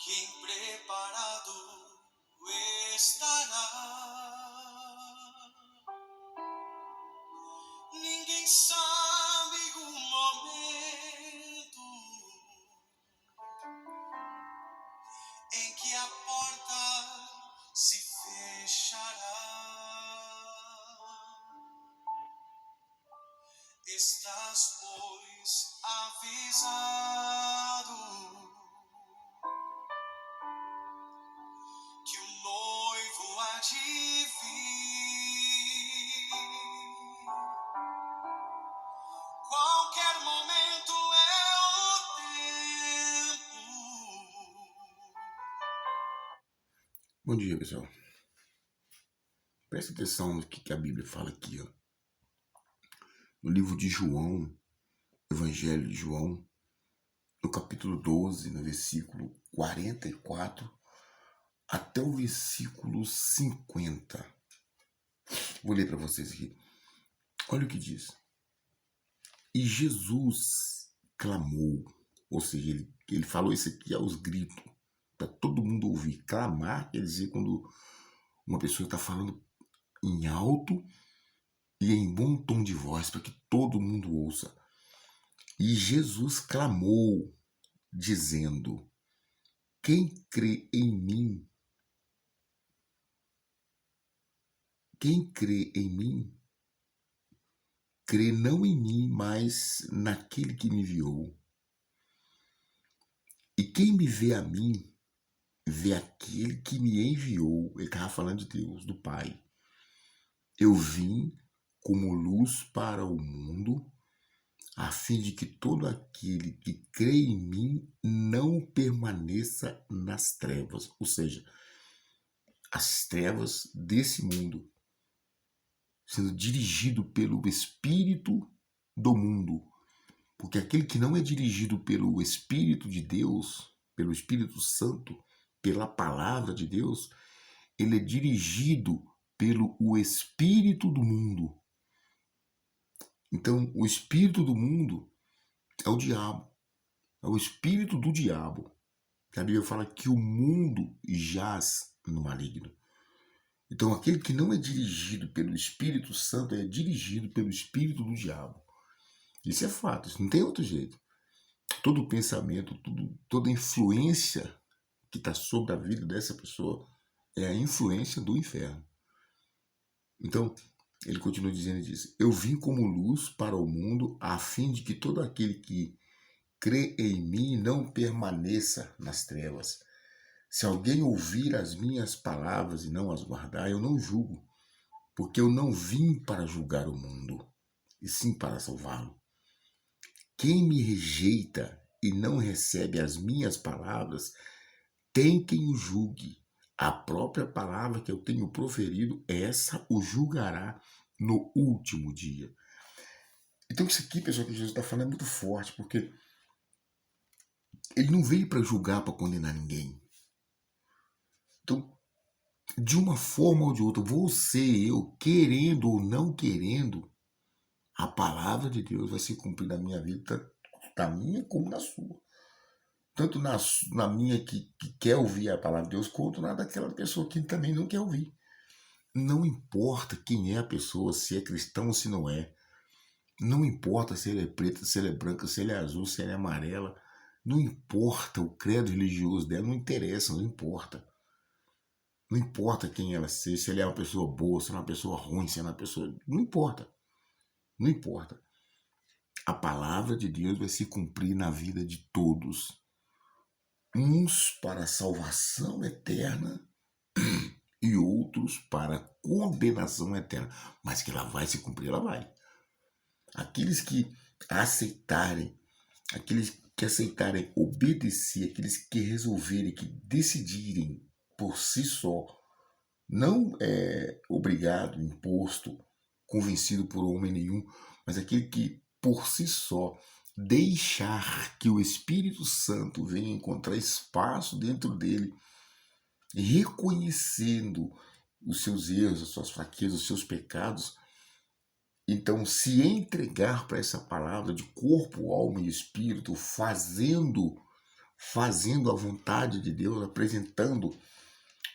quem preparado estará. Ninguém sabe o momento em que a porta se fechará. Estás, pois, avisado que o noivo há de vir. Qualquer momento é o tempo. Bom dia, pessoal. Presta atenção no que a Bíblia fala aqui, ó. No livro de João, Evangelho de João, no capítulo 12, no versículo 44 até o versículo 50. Vou ler para vocês aqui. Olha o que diz. E Jesus clamou, ou seja, ele falou isso aqui aos gritos, para todo mundo ouvir. Clamar quer dizer quando uma pessoa está falando em alto e em bom tom de voz, para que todo mundo ouça. E Jesus clamou, dizendo: quem crê em mim, crê não em mim, mas naquele que me enviou. E quem me vê a mim, vê aquele que me enviou. Ele estava falando de Deus, do Pai. Eu vim como luz para o mundo, a fim de que todo aquele que crê em mim não permaneça nas trevas. Ou seja, as trevas desse mundo, sendo dirigido pelo Espírito do mundo. Porque aquele que não é dirigido pelo Espírito de Deus, pelo Espírito Santo, pela palavra de Deus, ele é dirigido pelo o espírito do mundo. Então, o espírito do mundo é o diabo, é o espírito do diabo. A Bíblia fala que o mundo jaz no maligno. Então, aquele que não é dirigido pelo Espírito Santo é dirigido pelo espírito do diabo. Isso é fato, isso não tem outro jeito. Todo pensamento, toda influência que está sobre a vida dessa pessoa é a influência do inferno. Então, ele continua dizendo isso. Eu vim como luz para o mundo, a fim de que todo aquele que crê em mim não permaneça nas trevas. Se alguém ouvir as minhas palavras e não as guardar, eu não julgo, porque eu não vim para julgar o mundo, e sim para salvá-lo. Quem me rejeita e não recebe as minhas palavras, tem quem o julgue. A própria palavra que eu tenho proferido, essa o julgará no último dia. Então isso aqui, pessoal, que Jesus está falando é muito forte, porque ele não veio para julgar, para condenar ninguém. Então, de uma forma ou de outra, você, eu, querendo ou não querendo, a palavra de Deus vai se cumprir na minha vida, da minha como na sua. Tanto na minha que quer ouvir a palavra de Deus, quanto na daquela pessoa que também não quer ouvir. Não importa quem é a pessoa, se é cristão ou se não é. Não importa se ele é preta, se ele é branca, se ele é azul, se ele é amarela. Não importa o credo religioso dela, não interessa, não importa. Não importa quem ela seja, se ele é uma pessoa boa, se é uma pessoa ruim, se é uma pessoa... Não importa. Não importa. A palavra de Deus vai se cumprir na vida de todos. Uns para a salvação eterna e outros para a condenação eterna. Mas que ela vai se cumprir, ela vai. Aqueles que aceitarem obedecer, aqueles que resolverem, que decidirem por si só, não é obrigado, imposto, convencido por homem nenhum, mas aquele que por si só deixar que o Espírito Santo venha encontrar espaço dentro dele, reconhecendo os seus erros, as suas fraquezas, os seus pecados, Então, se entregar para essa palavra de corpo, alma e espírito, fazendo a vontade de Deus, apresentando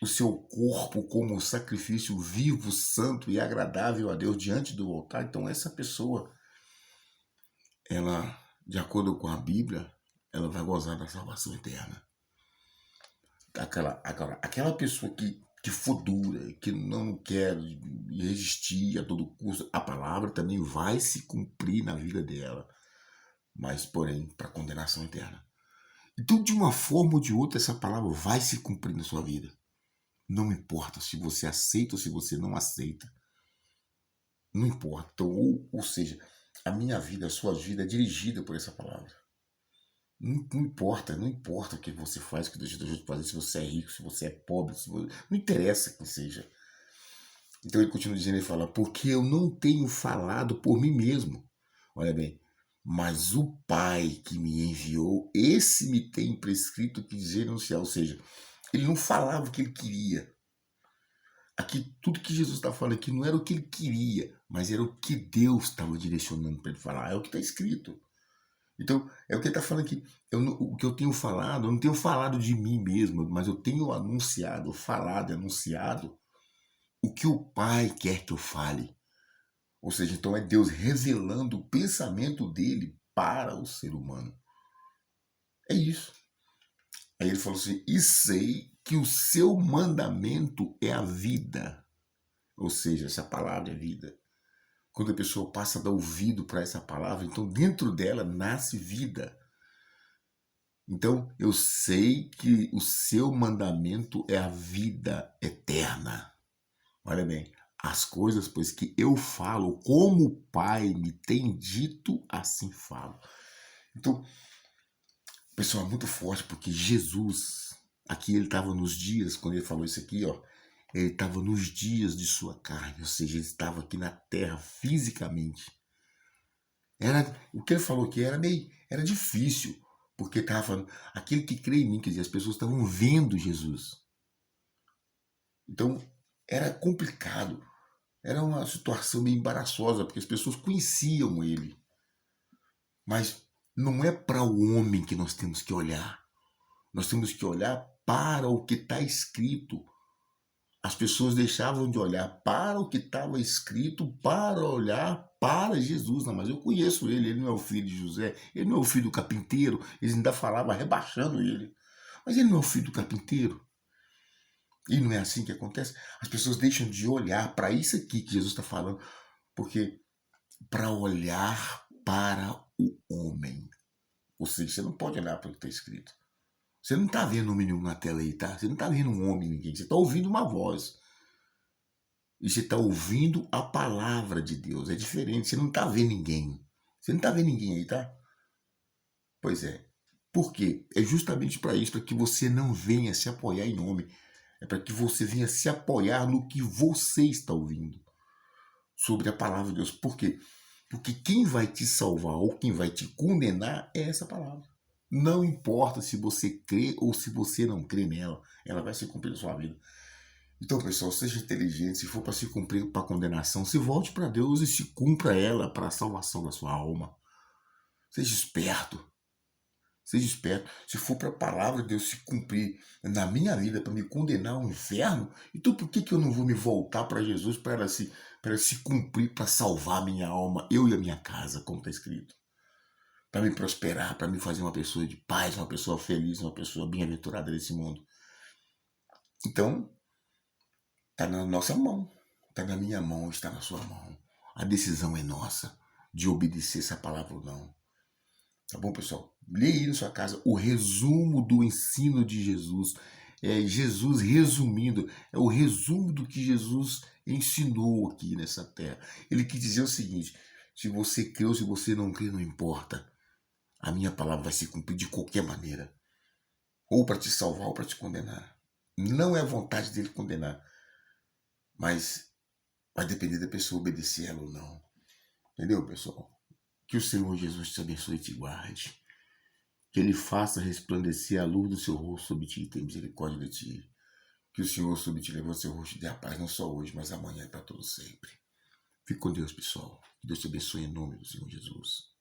o seu corpo como sacrifício vivo, santo e agradável a Deus diante do altar, então essa pessoa, ela, de acordo com a Bíblia, ela vai gozar da salvação eterna. Aquela pessoa que for dura, que não quer resistir a todo custo, a palavra também vai se cumprir na vida dela, mas porém para condenação eterna. Então, de uma forma ou de outra, essa palavra vai se cumprir na sua vida. Não importa se você aceita ou se você não aceita. Não importa. Então, ou seja, a minha vida, a sua vida é dirigida por essa palavra. Não importa o que você faz, o que deixa de fazer, se você é rico, se você é pobre, não interessa quem seja. Então ele continua dizendo, ele fala, porque eu não tenho falado por mim mesmo. Olha bem, mas o Pai que me enviou, esse me tem prescrito que dizer anunciar. Ou seja, ele não falava o que ele queria. Aqui, tudo que Jesus está falando aqui não era o que ele queria, mas era o que Deus estava direcionando para ele falar. É o que está escrito. Então, é o que ele está falando aqui. O que eu tenho falado, eu não tenho falado de mim mesmo, mas eu tenho anunciado, falado e anunciado o que o Pai quer que eu fale. Ou seja, então é Deus revelando o pensamento dele para o ser humano. É isso. Aí ele falou assim, e sei que o seu mandamento é a vida. Ou seja, essa palavra é vida. Quando a pessoa passa a dar ouvido para essa palavra, então dentro dela nasce vida. Então eu sei que o seu mandamento é a vida eterna. Olha bem, as coisas, pois que eu falo, como o Pai me tem dito, assim falo. Então, pessoal, é muito forte, porque Jesus, aqui ele estava nos dias, quando ele falou isso aqui, ó, ele estava nos dias de sua carne, ou seja, ele estava aqui na terra fisicamente. O que ele falou aqui era difícil, porque estava falando, aquele que crê em mim, quer dizer, as pessoas estavam vendo Jesus. Então, era complicado, era uma situação meio embaraçosa, porque as pessoas conheciam ele. Mas não é para o homem que nós temos que olhar. Nós temos que olhar para o que está escrito. As pessoas deixavam de olhar para o que estava escrito para olhar para Jesus. Não, mas eu conheço ele não é o filho de José, ele não é o filho do carpinteiro. Eles ainda falavam rebaixando ele. Mas ele não é o filho do carpinteiro. E não é assim que acontece. As pessoas deixam de olhar para isso aqui que Jesus está falando, porque para olhar para o homem. Ou seja, você não pode olhar para o que está escrito. Você não está vendo um menino na tela aí, tá? Você não está vendo um homem, ninguém. Você está ouvindo uma voz. E você está ouvindo a palavra de Deus. É diferente. Você não está vendo ninguém. Você não está vendo ninguém aí, tá? Pois é. Por quê? É justamente para isso, para que você não venha se apoiar em homem. É para que você venha se apoiar no que você está ouvindo sobre a palavra de Deus. Por quê? Porque quem vai te salvar ou quem vai te condenar é essa palavra. Não importa se você crê ou se você não crê nela, ela vai se cumprir na sua vida. Então, pessoal, seja inteligente. Se for para se cumprir para a condenação, se volte para Deus e se cumpra ela para a salvação da sua alma. Seja esperto. Seja esperto. Se for para a palavra de Deus se cumprir na minha vida, para me condenar ao inferno, então por que eu não vou me voltar para Jesus para ela se cumprir, para salvar a minha alma, eu e a minha casa, como está escrito? Para me prosperar, para me fazer uma pessoa de paz, uma pessoa feliz, uma pessoa bem-aventurada nesse mundo. Então, está na nossa mão, está na minha mão, está na sua mão. A decisão é nossa de obedecer essa palavra ou não. Tá bom, pessoal? Leia aí na sua casa o resumo do ensino de Jesus. É Jesus resumindo, é o resumo do que Jesus ensinou aqui nessa terra. Ele quis dizer o seguinte: se você crê ou se você não crê, não importa. A minha palavra vai se cumprir de qualquer maneira. Ou para te salvar ou para te condenar. Não é a vontade dele condenar. Mas vai depender da pessoa obedecer ela ou não. Entendeu, pessoal? Que o Senhor Jesus te abençoe e te guarde. Que ele faça resplandecer a luz do seu rosto sobre ti e tenha misericórdia de ti. Que o Senhor sobre ti levante seu rosto e dê a paz não só hoje, mas amanhã e para todo sempre. Fique com Deus, pessoal. Que Deus te abençoe em nome do Senhor Jesus.